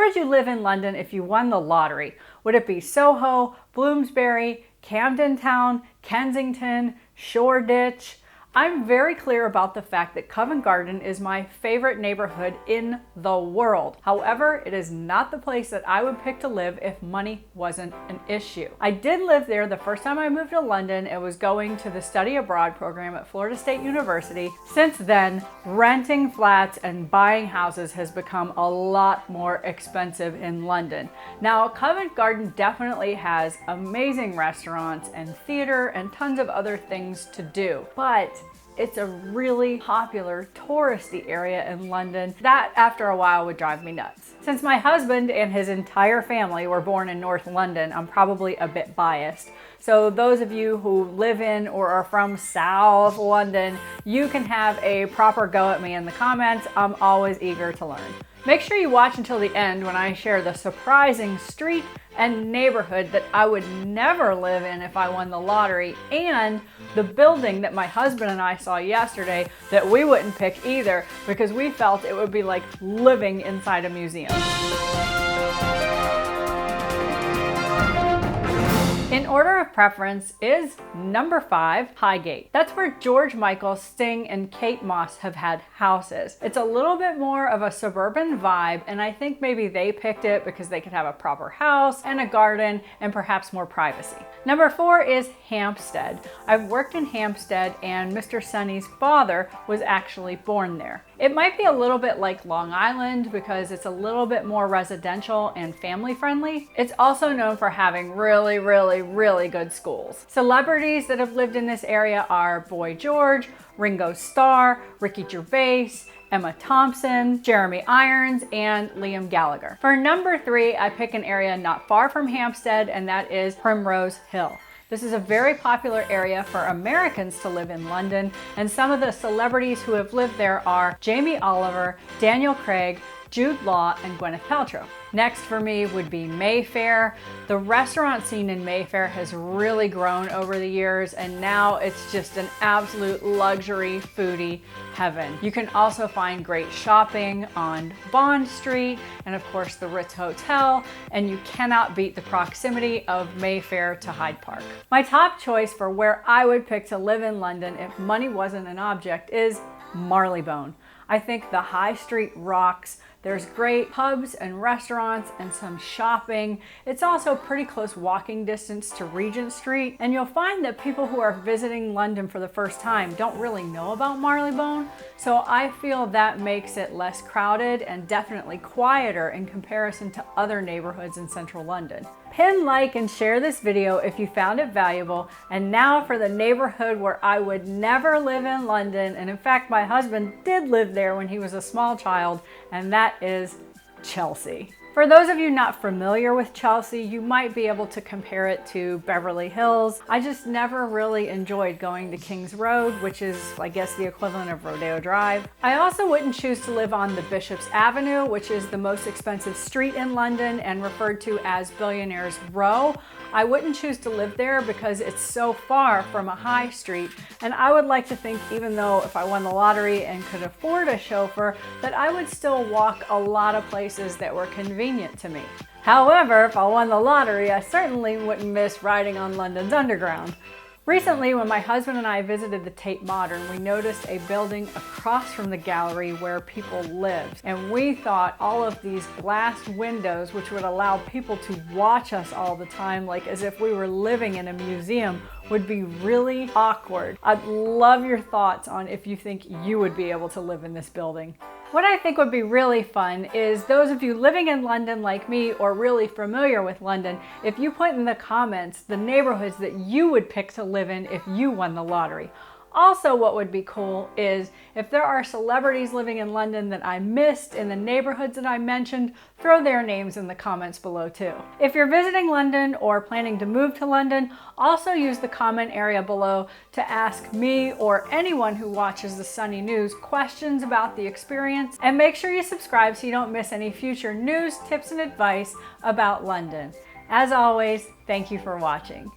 would you live in London if you won the lottery? Would it be Soho, Bloomsbury, Camden Town, Kensington, Shoreditch? I'm very clear about the fact that Covent Garden is my favorite neighborhood in the world. However, it is not the place that I would pick to live if money wasn't an issue. I did live there the first time I moved to London. It was going to the study abroad program at Florida State University. Since then, renting flats and buying houses has become a lot more expensive in London. Now, Covent Garden definitely has amazing restaurants and theater and tons of other things to do, but it's a really popular touristy area in London that after a while would drive me nuts. Since my husband and his entire family were born in North London, I'm probably a bit biased. So those of you who live in or are from South London, you can have a proper go at me in the comments. I'm always eager to learn. Make sure you watch until the end when I share the surprising street and neighborhood that I would never live in if I won the lottery, and the building that my husband and I saw yesterday that we wouldn't pick either because we felt it would be like living inside a museum. In order of preference is number 5, Highgate. That's where George Michael, Sting, and Kate Moss have had houses. It's a little bit more of a suburban vibe, and I think maybe they picked it because they could have a proper house and a garden and perhaps more privacy. Number 4 is Hampstead. I've worked in Hampstead, and Mr. Sonny's father was actually born there. It might be a little bit like Long Island because it's a little bit more residential and family friendly. It's also known for having really good schools. Celebrities that have lived in this area are Boy George, Ringo Starr, Ricky Gervais, Emma Thompson, Jeremy Irons, and Liam Gallagher. For number 3, I pick an area not far from Hampstead, and that is Primrose Hill. This is a very popular area for Americans to live in London, and some of the celebrities who have lived there are Jamie Oliver, Daniel Craig, Jude Law, and Gwyneth Paltrow. Next for me would be Mayfair. The restaurant scene in Mayfair has really grown over the years, and now it's just an absolute luxury foodie heaven. You can also find great shopping on Bond Street and of course the Ritz Hotel, and you cannot beat the proximity of Mayfair to Hyde Park. My top choice for where I would pick to live in London if money wasn't an object is Marley Bone. I think the high street rocks. There's great pubs and restaurants and some shopping. It's also pretty close walking distance to Regent Street. And you'll find that people who are visiting London for the first time don't really know about Marley Bone. So I feel that makes it less crowded and definitely quieter in comparison to other neighborhoods in central London. Pin, like, and share this video if you found it valuable. And now for the neighborhood where I would never live in London. And in fact, my husband did live there when he was a small child, and that is Chelsea. For those of you not familiar with Chelsea, you might be able to compare it to Beverly Hills. I just never really enjoyed going to King's Road, which is, I guess, the equivalent of Rodeo Drive. I also wouldn't choose to live on the Bishop's Avenue, which is the most expensive street in London and referred to as Billionaire's Row. I wouldn't choose to live there because it's so far from a high street, and I would like to think, even though if I won the lottery and could afford a chauffeur, that I would still walk a lot of places that were convenient to me. However, if I won the lottery, I certainly wouldn't miss riding on London's Underground. Recently, when my husband and I visited the Tate Modern, we noticed a building across from the gallery where people lived. And we thought all of these glass windows, which would allow people to watch us all the time, like as if we were living in a museum, would be really awkward. I'd love your thoughts on if you think you would be able to live in this building. What I think would be really fun is those of you living in London like me or really familiar with London, if you put in the comments the neighborhoods that you would pick to live in if you won the lottery. Also, what would be cool is if there are celebrities living in London that I missed in the neighborhoods that I mentioned, throw their names in the comments below too. If you're visiting London or planning to move to London, also use the comment area below to ask me or anyone who watches the Sunny News questions about the experience, and make sure you subscribe so you don't miss any future news, tips, and advice about London. As always, thank you for watching.